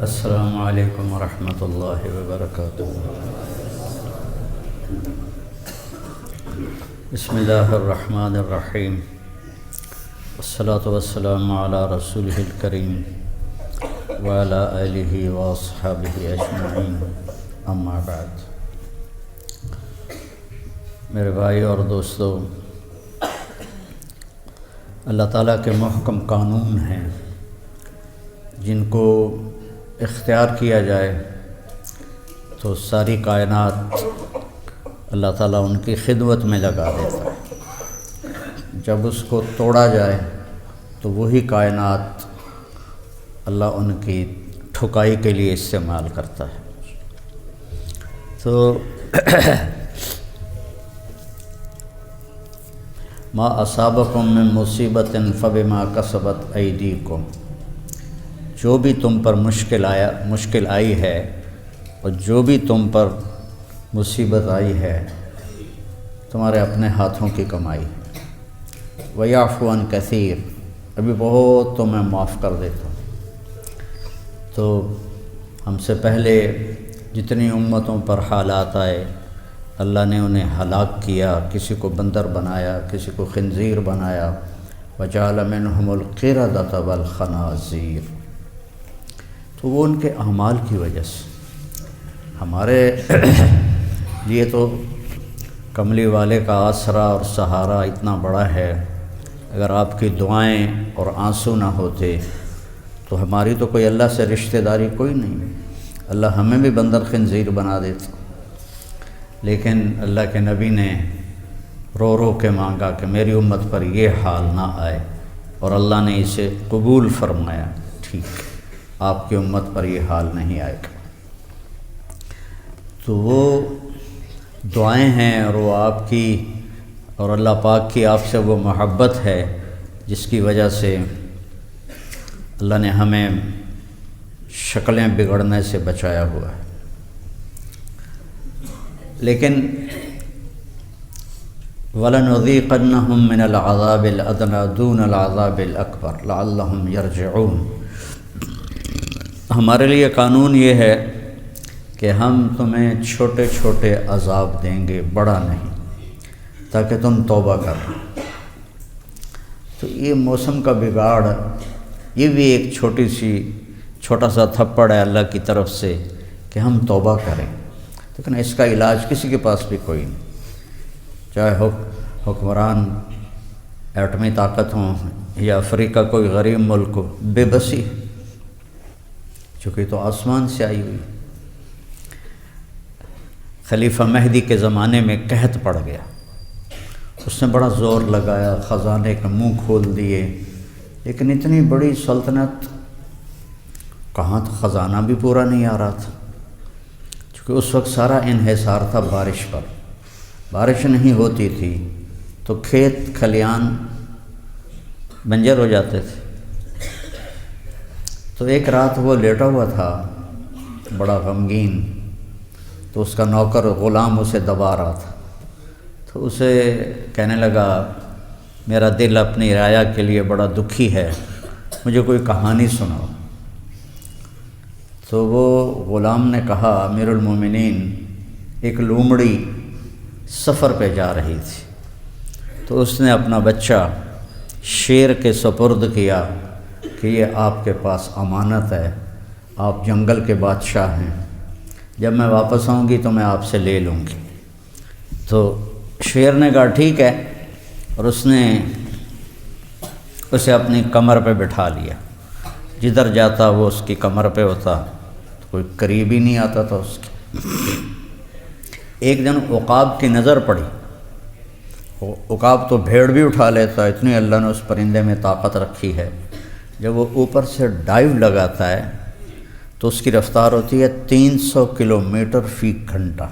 السلام علیکم ورحمۃ اللہ وبرکاتہ۔ بسم اللہ الرحمن الرحیم، والصلاة والسلام علی رسولہ الکریم وعلی آلہ واصحابہ اجمعین، اما بعد۔ میرے بھائی اور دوستو، اللہ تعالیٰ کے محکم قانون ہیں جن کو اختیار کیا جائے تو ساری کائنات اللہ تعالیٰ ان کی خدمت میں لگا دیتا ہے۔ جب اس کو توڑا جائے تو وہی کائنات اللہ ان کی ٹھکائی کے لیے استعمال کرتا ہے۔ تو ما اصابکم من مصیبت فبما کسبت ایدیکم، جو بھی تم پر مشکل آئی ہے اور جو بھی تم پر مصیبت آئی ہے تمہارے اپنے ہاتھوں کی کمائی ہے۔ وَيَعْفُو عَنْ كَثِيرٍ، ابھی بہت تو میں معاف کر دیتا ہوں۔ تو ہم سے پہلے جتنی امتوں پر حالات آئے اللہ نے انہیں ہلاک کیا، کسی کو بندر بنایا، کسی کو خنزیر بنایا، وَجَعَلَ مِنْهُمُ الْقِرَدَةَ وَالْخَنَازِيرَ، تو وہ ان کے اعمال کی وجہ سے۔ ہمارے لیے تو کملی والے کا آسرا اور سہارا اتنا بڑا ہے، اگر آپ کی دعائیں اور آنسو نہ ہوتے تو ہماری تو کوئی اللہ سے رشتہ داری کوئی نہیں، اللہ ہمیں بھی بندر خنزیر بنا دیتا۔ لیکن اللہ کے نبی نے رو رو کے مانگا کہ میری امت پر یہ حال نہ آئے، اور اللہ نے اسے قبول فرمایا، ٹھیک آپ کی امت پر یہ حال نہیں آئے گا۔ تو وہ دعائیں ہیں اور وہ آپ کی اور اللہ پاک کی آپ سے وہ محبت ہے جس کی وجہ سے اللہ نے ہمیں شکلیں بگڑنے سے بچایا ہوا ہے۔ لیکن وَلَنُذِيقَنَّهُم مِّنَ الْعَذَابِ الْأَدْنَىٰ دُونَ الْعَذَابِ الْأَكْبَرِ لَعَلَّهُمْ يَرْجِعُونَ، ہمارے لیے قانون یہ ہے کہ ہم تمہیں چھوٹے چھوٹے عذاب دیں گے، بڑا نہیں، تاکہ تم توبہ کرو۔ تو یہ موسم کا بگاڑ، یہ بھی ایک چھوٹا سا تھپڑ ہے اللہ کی طرف سے کہ ہم توبہ کریں، لیکن اس کا علاج کسی کے پاس بھی کوئی نہیں، چاہے حکمران ایٹمی طاقت ہوں یا افریقہ کوئی غریب ملک ہو، بے بسی، چونکہ تو آسمان سے آئی ہوئی۔ خلیفہ مہدی کے زمانے میں قحط پڑ گیا، اس نے بڑا زور لگایا، خزانے کا منہ کھول دیے، لیکن اتنی بڑی سلطنت کہاں تو خزانہ بھی پورا نہیں آ رہا تھا، چونکہ اس وقت سارا انحصار تھا بارش پر، بارش نہیں ہوتی تھی تو کھیت کھلیان بنجر ہو جاتے تھے۔ تو ایک رات وہ لیٹا ہوا تھا بڑا غمگین، تو اس کا نوکر غلام اسے دبا رہا تھا، تو اسے کہنے لگا میرا دل اپنی رعایا کے لیے بڑا دکھی ہے، مجھے کوئی کہانی سناؤ۔ تو وہ غلام نے کہا امیر المومنین، ایک لومڑی سفر پہ جا رہی تھی، تو اس نے اپنا بچہ شیر کے سپرد کیا کہ یہ آپ کے پاس امانت ہے، آپ جنگل کے بادشاہ ہیں، جب میں واپس آؤں گی تو میں آپ سے لے لوں گی۔ تو شیر نے کہا ٹھیک ہے، اور اس نے اسے اپنی کمر پہ بٹھا لیا، جدھر جاتا وہ اس کی کمر پہ ہوتا، کوئی قریب ہی نہیں آتا تھا اس کی۔ ایک دن عقاب کی نظر پڑی، عقاب تو بھیڑ بھی اٹھا لیتا، اتنی اللہ نے اس پرندے میں طاقت رکھی ہے، جب وہ اوپر سے ڈائیو لگاتا ہے تو اس کی رفتار ہوتی ہے 300 کلومیٹر فی گھنٹہ،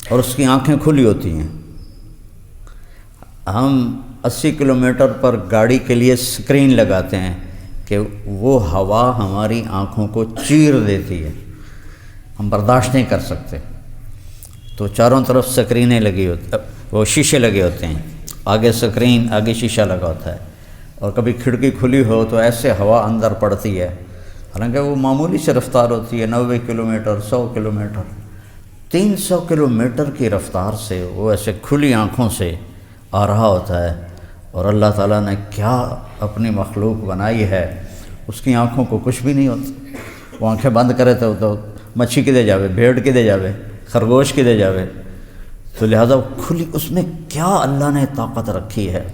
اور اس کی آنکھیں کھلی ہوتی ہیں۔ ہم 80 کلومیٹر پر گاڑی کے لیے سکرین لگاتے ہیں کہ وہ ہوا ہماری آنکھوں کو چیر دیتی ہے، ہم برداشت نہیں کر سکتے۔ تو چاروں طرف سکرینیں لگی ہوتی، وہ شیشے لگے ہوتے ہیں، آگے سکرین، آگے شیشہ لگا ہوتا ہے، اور کبھی کھڑکی کھلی ہو تو ایسے ہوا اندر پڑتی ہے حالانکہ وہ معمولی سے رفتار ہوتی ہے، 90 کلومیٹر، 100 کلومیٹر، 300 کلومیٹر کی رفتار سے وہ ایسے کھلی آنکھوں سے آ رہا ہوتا ہے، اور اللہ تعالیٰ نے کیا اپنی مخلوق بنائی ہے، اس کی آنکھوں کو کچھ بھی نہیں ہوتا۔ وہ آنکھیں بند کرے تو مچھی کدے جاوے، بھیڑ کدے جاوے، خرگوش کدے جاوے، تو لہذا کھلی، اس میں کیا اللہ نے طاقت رکھی ہے۔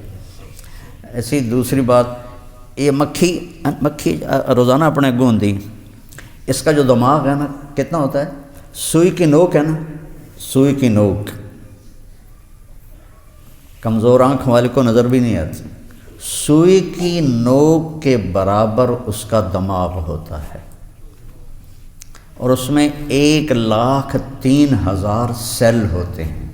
ایسی دوسری بات، یہ مکھی روزانہ اپنے گوندی، اس کا جو دماغ ہے نا کتنا ہوتا ہے، سوئی کی نوک ہے نا، سوئی کی نوک، کمزور آنکھ والے کو نظر بھی نہیں آتی، سوئی کی نوک کے برابر اس کا دماغ ہوتا ہے، اور اس میں 1,03,000 سیل ہوتے ہیں،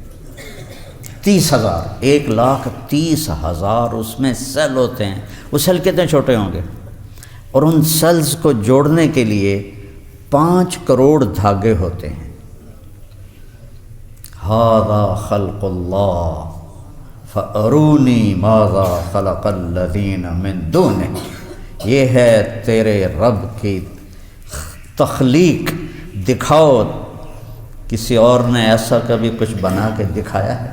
30,000، 1,30,000 اس میں سیل ہوتے ہیں۔ وہ سیل کتنے چھوٹے ہوں گے، اور ان سیلز کو جوڑنے کے لیے 5 کروڑ دھاگے ہوتے ہیں۔ ھذا خلق اللہ فارونی ماذا خلق الذین من دونہ، یہ ہے تیرے رب کی تخلیق، دکھاؤ کسی اور نے ایسا کبھی کچھ بنا کے دکھایا ہے۔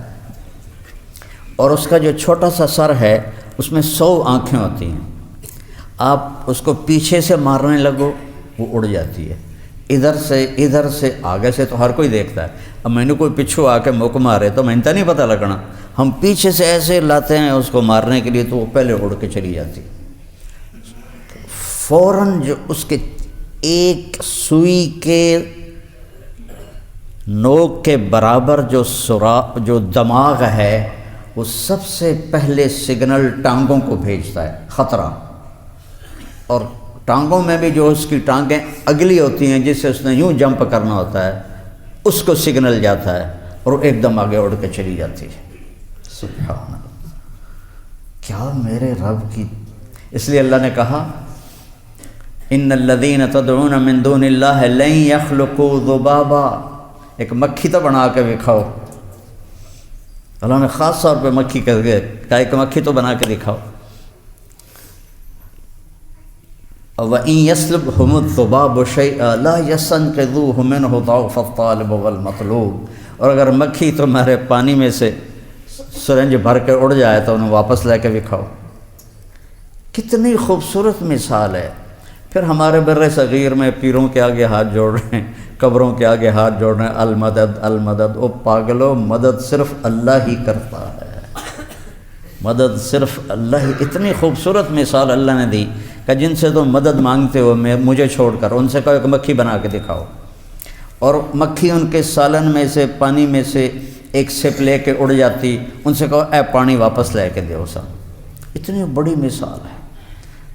اور اس کا جو چھوٹا سا سر ہے اس میں 100 آنکھیں ہوتی ہیں، آپ اس کو پیچھے سے مارنے لگو وہ اڑ جاتی ہے، ادھر سے آگے سے تو ہر کوئی دیکھتا ہے، اب میں نے کوئی پچھو آ کے موقع مارے تو میں نے نہیں پتہ لگنا، ہم پیچھے سے ایسے لاتے ہیں اس کو مارنے کے لیے تو وہ پہلے اڑ کے چلی جاتی، فوراً جو اس کے ایک سوئی کے نوک کے برابر جو دماغ ہے وہ سب سے پہلے سگنل ٹانگوں کو بھیجتا ہے، خطرہ، اور ٹانگوں میں بھی جو اس کی ٹانگیں اگلی ہوتی ہیں جس سے اس نے یوں جمپ کرنا ہوتا ہے اس کو سگنل جاتا ہے اور وہ ایک دم آگے اڑ کے چلی جاتی ہے۔ سبحان اللہ، کیا میرے رب کی، اس لیے اللہ نے کہا ان الذین تدعون من دون اللہ لن یخلقوا ذبابا، ایک مکھی تو بنا کے دکھاؤ، اللہ نے خاص طور پہ مکھی کہہ گئے کہ ایک مکھی تو بنا کے دکھاؤ۔ وَإِن يَسْلُبْهُمُ الذُّبَابُ شَيْئًا لَا يَسْتَنقِذُوهُ مِنْهُ ضَعْفَ الطَّالِبِ وَالْمَطْلُوبِ، اور اگر مکھی تمہارے پانی میں سے سرنج بھر کے اڑ جائے تو انہیں واپس لے کے دکھاؤ۔ کتنی خوبصورت مثال ہے۔ پھر ہمارے بر صغیر میں پیروں کے آگے ہاتھ جوڑ رہے ہیں، قبروں کے آگے ہاتھ جوڑ رہے ہیں، المدد المدد، او پاگلو، مدد صرف اللہ ہی کرتا ہے، مدد صرف اللہ ہی۔ اتنی خوبصورت مثال اللہ نے دی کہ جن سے تم مدد مانگتے ہو مجھے چھوڑ کر، ان سے کہو ایک مکھی بنا کے دکھاؤ، اور مکھی ان کے سالن میں سے، پانی میں سے ایک سپ لے کے اڑ جاتی، ان سے کہو اے پانی واپس لے کے دیو سب۔ اتنی بڑی مثال ہے۔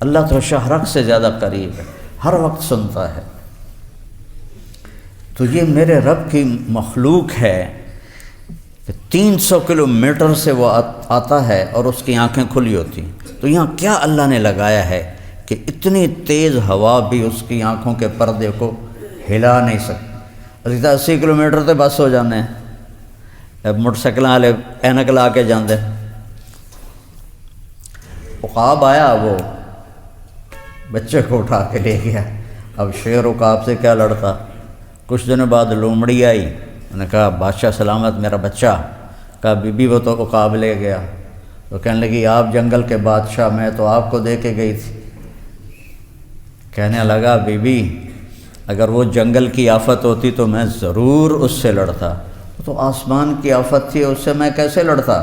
اللہ تو شہرک سے زیادہ قریب ہے، ہر وقت سنتا ہے۔ تو یہ میرے رب کی مخلوق ہے کہ 300 کلومیٹر سے وہ آتا ہے اور اس کی آنکھیں کھلی ہوتی ہیں۔ تو یہاں کیا اللہ نے لگایا ہے کہ اتنی تیز ہوا بھی اس کی آنکھوں کے پردے کو ہلا نہیں سکتی۔ 80 کلومیٹر تے بس ہو جانے ہیں، اب موٹر سائیکل والے اینک لا کے جاندے۔ عقاب آیا، وہ بچے کو اٹھا کے لے گیا۔ اب شیر عقاب سے کیا لڑتا۔ کچھ دنوں بعد لومڑی آئی، انہوں نے کہا بادشاہ سلامت میرا بچہ، کہا بی بی وہ تو عقاب لے گیا۔ تو کہنے لگی آپ جنگل کے بادشاہ، میں تو آپ کو دے کے گئی تھی۔ کہنے لگا بی بی اگر وہ جنگل کی آفت ہوتی تو میں ضرور اس سے لڑتا، تو آسمان کی آفت تھی، اس سے میں کیسے لڑتا۔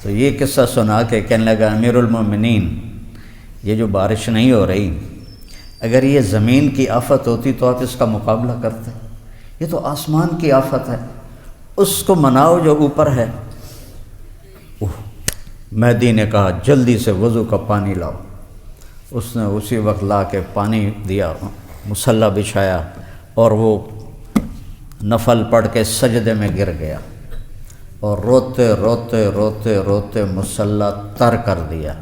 تو یہ قصہ سنا کے کہنے لگا امیر المومنین، یہ جو بارش نہیں ہو رہی، اگر یہ زمین کی آفت ہوتی تو آپ اس کا مقابلہ کرتے، یہ تو آسمان کی آفت ہے، اس کو مناؤ جو اوپر ہے۔ مہدی نے کہا جلدی سے وضو کا پانی لاؤ۔ اس نے اسی وقت لا کے پانی دیا، مصلی بچھایا، اور وہ نفل پڑھ کے سجدے میں گر گیا، اور روتے روتے روتے روتے مصلی تر کر دیا،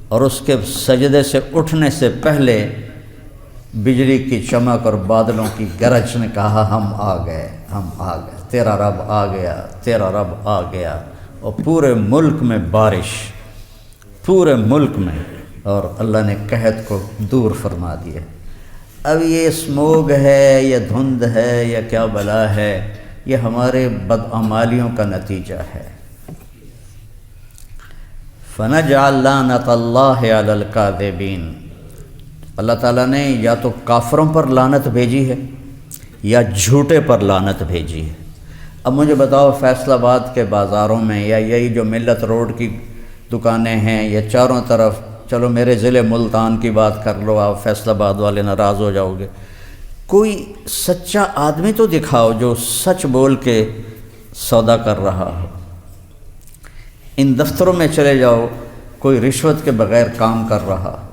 اور اس کے سجدے سے اٹھنے سے پہلے بجلی کی چمک اور بادلوں کی گرج نے کہا ہم آ گئے، ہم آ گئے، تیرا رب آ گیا، تیرا رب آ گیا۔ اور پورے ملک میں بارش، پورے ملک میں اور اللہ نے قحط کو دور فرما دیا۔ اب یہ اسموگ ہے یا دھند ہے یا کیا بلا ہے، یہ ہمارے بدعمالیوں کا نتیجہ ہے۔ فَنَجْعَلْ لَعْنَتَ اللَّهِ عَلَى الْكَاذِبِينَ، اللہ تعالیٰ نے یا تو کافروں پر لعنت بھیجی ہے یا جھوٹے پر لعنت بھیجی ہے۔ اب مجھے بتاؤ، فیصل آباد کے بازاروں میں یا یہی جو ملت روڈ کی دکانیں ہیں یا چاروں طرف، چلو میرے ضلع ملتان کی بات کر لو، آپ فیصل آباد والے ناراض ہو جاؤ گے، کوئی سچا آدمی تو دکھاؤ جو سچ بول کے سودا کر رہا ہو۔ ان دفتروں میں چلے جاؤ، کوئی رشوت کے بغیر کام کر رہا ہو۔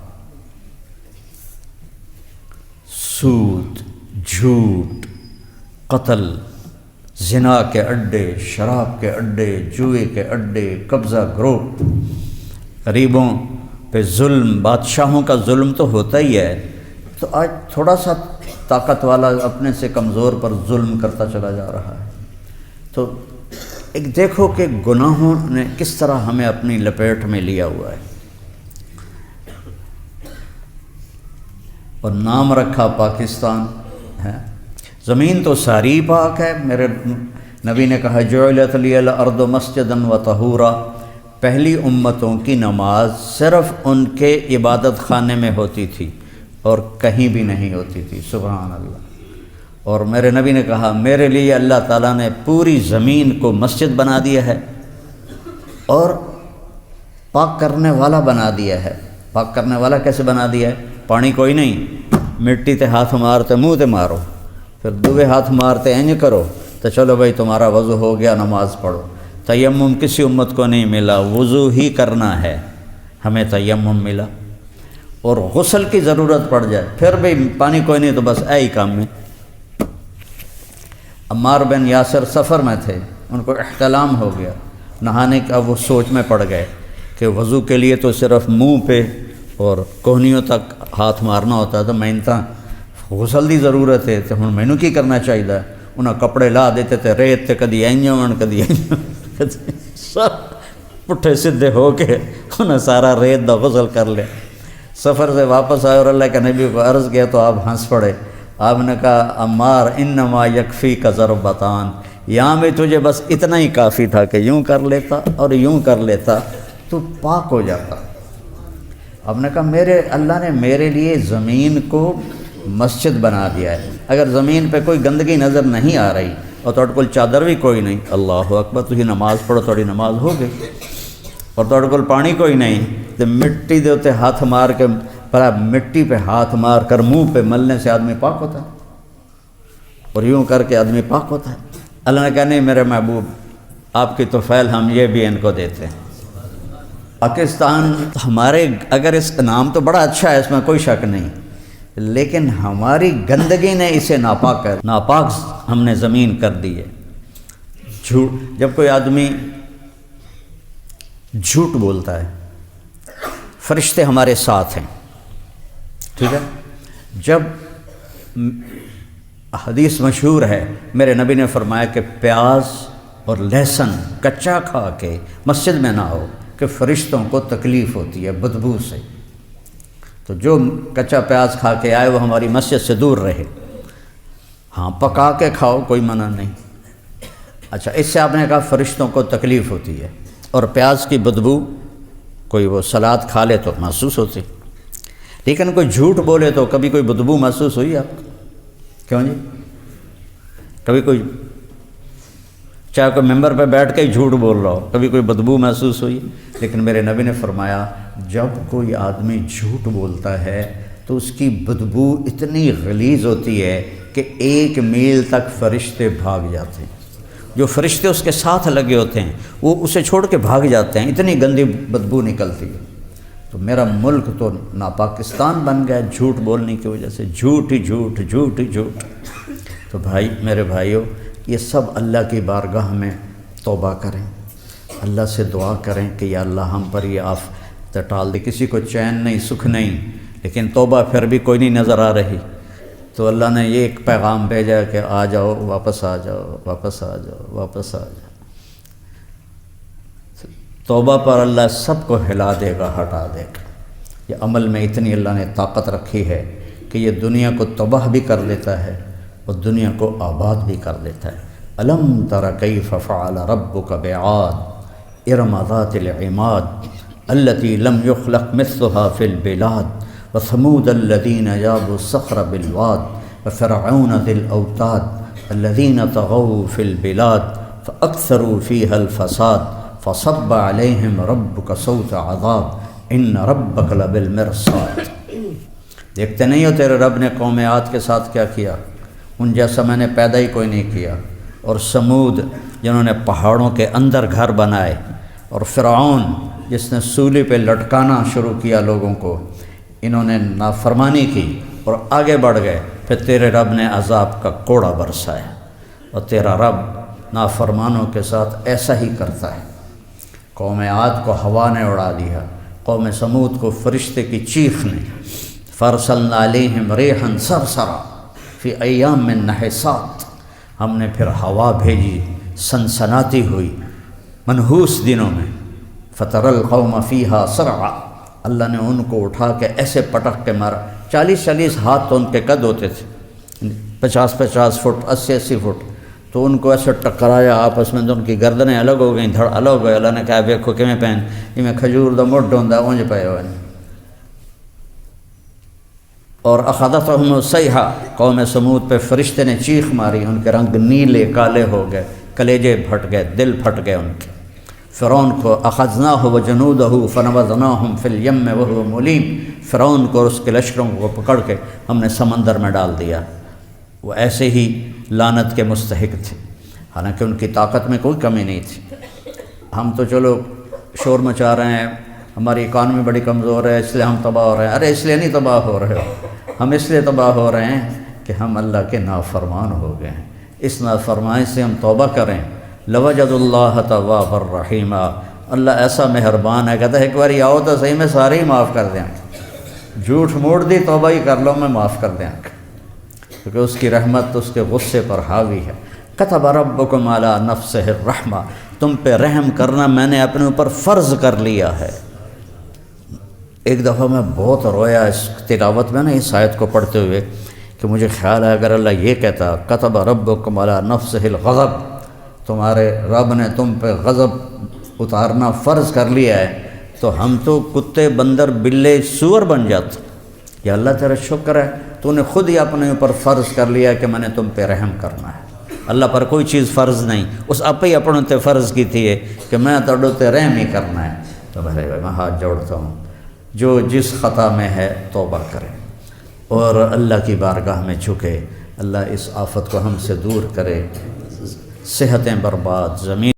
سود، جھوٹ، قتل، زنا کے اڈے، شراب کے اڈے، جوئے کے اڈے، قبضہ گروہ، غریبوں پہ ظلم، بادشاہوں کا ظلم تو ہوتا ہی ہے۔ تو آج تھوڑا سا طاقت والا اپنے سے کمزور پر ظلم کرتا چلا جا رہا ہے۔ تو ایک دیکھو کہ گناہوں نے کس طرح ہمیں اپنی لپیٹ میں لیا ہوا ہے، اور نام رکھا پاکستان ہے۔ زمین تو ساری پاک ہے، میرے نبی نے کہا جعلت لی الارض مسجدا وطہورا، پہلی امتوں کی نماز صرف ان کے عبادت خانے میں ہوتی تھی اور کہیں بھی نہیں ہوتی تھی، سبحان اللہ۔ اور میرے نبی نے کہا میرے لیے اللہ تعالیٰ نے پوری زمین کو مسجد بنا دیا ہے اور پاک کرنے والا بنا دیا ہے۔ پاک کرنے والا کیسے بنا دیا ہے؟ پانی کوئی نہیں، مٹی تے ہاتھ مارتے منہ تے مارو، پھر دوے ہاتھ مارتے اینج کرو تو چلو بھائی تمہارا وضو ہو گیا، نماز پڑھو۔ تیمم کسی امت کو نہیں ملا، وضو ہی کرنا ہے، ہمیں تیمم ملا۔ اور غسل کی ضرورت پڑ جائے پھر بھی پانی کوئی نہیں تو بس ہی کام میں۔ عمار بن یاسر سفر میں تھے، ان کو احتلام ہو گیا، نہانے کا وہ سوچ میں پڑ گئے کہ وضو کے لیے تو صرف منہ پہ اور کوہنیوں تک ہاتھ مارنا ہوتا ہے، تو میں انتا غسل دی ضرورت ہے، تو ہن مینوں کی کرنا چاہیے؟ انہاں کپڑے لا دیتے تھے ریت تے، کدی اینجون کدی سب پٹھے سدھے ہو کے انہیں سارا ریت دا غسل کر لیا۔ سفر سے واپس آئے اور اللہ کے نبی کو عرض کیا تو آپ ہنس پڑے۔ آپ نے کہا عمار انما یکفی کا ضربتان، یہاں بھی تجھے بس اتنا ہی کافی تھا کہ یوں کر لیتا اور یوں کر لیتا تو پاک ہو جاتا۔ آپ نے کہا میرے اللہ نے میرے لیے زمین کو مسجد بنا دیا ہے، اگر زمین پہ کوئی گندگی نظر نہیں آ رہی اور تھوڑے کول چادر بھی کوئی نہیں، اللہ اکبر، تھی نماز پڑھو، تھوڑی نماز ہو گئی۔ اور تھوڑے کول پانی کوئی نہیں تو مٹی دے اتنے ہاتھ مار کے، پر مٹی پہ ہاتھ مار کر منہ پہ ملنے سے آدمی پاک ہوتا ہے، اور یوں کر کے آدمی پاک ہوتا ہے۔ اللہ نے کہا نہیں میرے محبوب، آپ کی توفیل ہم یہ بھی ان کو دیتے ہیں۔ پاکستان ہمارے، اگر اس کا نام تو بڑا اچھا ہے، اس میں کوئی شک نہیں، لیکن ہماری گندگی نے اسے ناپاک ہم نے زمین کر دی ہے۔ جھوٹ، جب کوئی آدمی جھوٹ بولتا ہے، فرشتے ہمارے ساتھ ہیں، ٹھیک ہے۔ جب حدیث مشہور ہے، میرے نبی نے فرمایا کہ پیاز اور لہسن کچا کھا کے مسجد میں نہ ہو کہ فرشتوں کو تکلیف ہوتی ہے بدبو سے، تو جو کچا پیاز کھا کے آئے وہ ہماری مسجد سے دور رہے۔ ہاں پکا کے کھاؤ، کوئی منع نہیں۔ اچھا، اس سے آپ نے کہا فرشتوں کو تکلیف ہوتی ہے، اور پیاز کی بدبو کوئی وہ سلاد کھا لے تو محسوس ہوتی، لیکن کوئی جھوٹ بولے تو کبھی کوئی بدبو محسوس ہوئی آپ کو؟ کیوں جی؟ کبھی کوئی، چاہے کوئی ممبر پہ بیٹھ کے ہی جھوٹ بول رہا ہو، کبھی کوئی بدبو محسوس ہوئی؟ لیکن میرے نبی نے فرمایا جب کوئی آدمی جھوٹ بولتا ہے تو اس کی بدبو اتنی غلیظ ہوتی ہے کہ 1 میل تک فرشتے بھاگ جاتے ہیں، جو فرشتے اس کے ساتھ لگے ہوتے ہیں وہ اسے چھوڑ کے بھاگ جاتے ہیں، اتنی گندی بدبو نکلتی ہے۔ تو میرا ملک تو ناپاکستان بن گیا جھوٹ بولنے کی وجہ سے، جھوٹ ہی جھوٹ، جھوٹ ہی جھوٹ۔ تو بھائی، میرے بھائیوں، یہ سب اللہ کی بارگاہ میں توبہ کریں، اللہ سے دعا کریں کہ یا اللہ ہم پر یہ آفت ٹال دے۔ کسی کو چین نہیں، سکھ نہیں، لیکن توبہ پھر بھی کوئی نہیں نظر آ رہی، تو اللہ نے یہ ایک پیغام بھیجا کہ آ جاؤ، واپس آ جاؤ، واپس آ جاؤ، واپس آ جاؤ۔ توبہ پر اللہ سب کو ہلا دے گا، ہٹا دے گا۔ یہ عمل میں اتنی اللہ نے طاقت رکھی ہے کہ یہ دنیا کو تباہ بھی کر دیتا ہے اور دنیا کو آباد بھی کر دیتا ہے۔ الم تر کیف فعل ربک بعاد ارم ذات العماد التی لم یخلق مثلها فی البلاد وثمود الذین جابوا الصخر بالواد وفرعون ذی الاوتاد الذین طغوا فی البلاد فاکثروا فیها الفساد فصب علیہم ربک صوت عذاب ان ربک لبالمرصاد۔ دیکھتے نہیں ہو تیرے رب نے قوم عاد کے ساتھ کیا کیا؟ ان جیسا میں نے پیدا ہی کوئی نہیں کیا۔ اور سمود جنہوں نے پہاڑوں کے اندر گھر بنائے، اور فرعون جس نے سولی پہ لٹکانا شروع کیا لوگوں کو، انہوں نے نافرمانی کی اور آگے بڑھ گئے، پھر تیرے رب نے عذاب کا کوڑا برسایا۔ اور تیرا رب نافرمانوں کے ساتھ ایسا ہی کرتا ہے۔ قوم عاد کو ہوا نے اڑا دیا، قوم سمود کو فرشتے کی چیخ نے۔ فارسلنا علیہم ریحا صرصرا فی ایام نحسات، ہم نے پھر ہوا بھیجی سنسناتی ہوئی منحوس دنوں میں۔ فتر القوم فیہا صرعا، اللہ نے ان کو اٹھا کے ایسے پٹک کے مارا۔ 40 ہاتھ تو ان کے قد ہوتے تھے، 50 فٹ 80 فٹ، تو ان کو ایسے ٹکرایا آپس میں، تو ان کی گردنیں الگ ہو گئیں، دھڑ الگ ہو گئے۔ اللہ نے کہا ویکھو کیویں پین یہ میں کھجور دا مڈ ہوندا اونج پئے ہوئے۔ اور اخذتہم الصیحہ، قوم سمود پہ فرشتے نے چیخ ماری، ان کے رنگ نیلے کالے ہو گئے، کلیجے پھٹ گئے، دل پھٹ گئے ان کے۔ فرعون کو اخذناہ وجنودہ فنبذناہم فی الیم وہو ملیم، فرعون کو اور اس کے لشکروں کو پکڑ کے ہم نے سمندر میں ڈال دیا۔ وہ ایسے ہی لعنت کے مستحق تھے، حالانکہ ان کی طاقت میں کوئی کمی نہیں تھی۔ ہم تو چلو شور مچا رہے ہیں، ہماری اکانومی بڑی کمزور ہے اس لیے ہم تباہ ہو رہے ہیں۔ ارے اس لیے نہیں تباہ ہو رہے ہو، ہم اس لیے تباہ ہو رہے ہیں کہ ہم اللہ کے نافرمان ہو گئے ہیں۔ اس نافرمانی سے ہم توبہ کریں۔ لوجد اللہ تواب الرحیم، اللہ ایسا مہربان ہے، کہتا ہے ایک باری آؤ تو صحیح، میں سارے ہی معاف کر دیں۔ جھوٹ موڑ دی توبہ ہی کر لو، میں معاف کر دیں، کیونکہ اس کی رحمت اس کے غصے پر حاوی ہے۔ کتب ربکم علی نفسہ الرحمہ، تم پہ رحم کرنا میں نے اپنے اوپر فرض کر لیا ہے۔ ایک دفعہ میں بہت رویا اس تلاوت میں نا اس آیت کو پڑھتے ہوئے، کہ مجھے خیال ہے اگر اللہ یہ کہتا کتب ربکم علی نفسہ الغضب، تمہارے رب نے تم پہ غضب اتارنا فرض کر لیا ہے، تو ہم تو کتے بندر بلے سور بن جاتے۔ یا اللہ تیرا شکر ہے تو نے خود ہی اپنے اوپر فرض کر لیا کہ میں نے تم پہ رحم کرنا ہے۔ اللہ پر کوئی چیز فرض نہیں، اس آپ ہی اپنے تے فرض کی تھی کہ میں تڑو تے رحم ہی کرنا ہے۔ تو بھائی میں ہاتھ جوڑتا ہوں، جو جس خطا میں ہے توبہ کرے اور اللہ کی بارگاہ میں جھکے، اللہ اس آفت کو ہم سے دور کرے۔ صحتیں برباد، زمین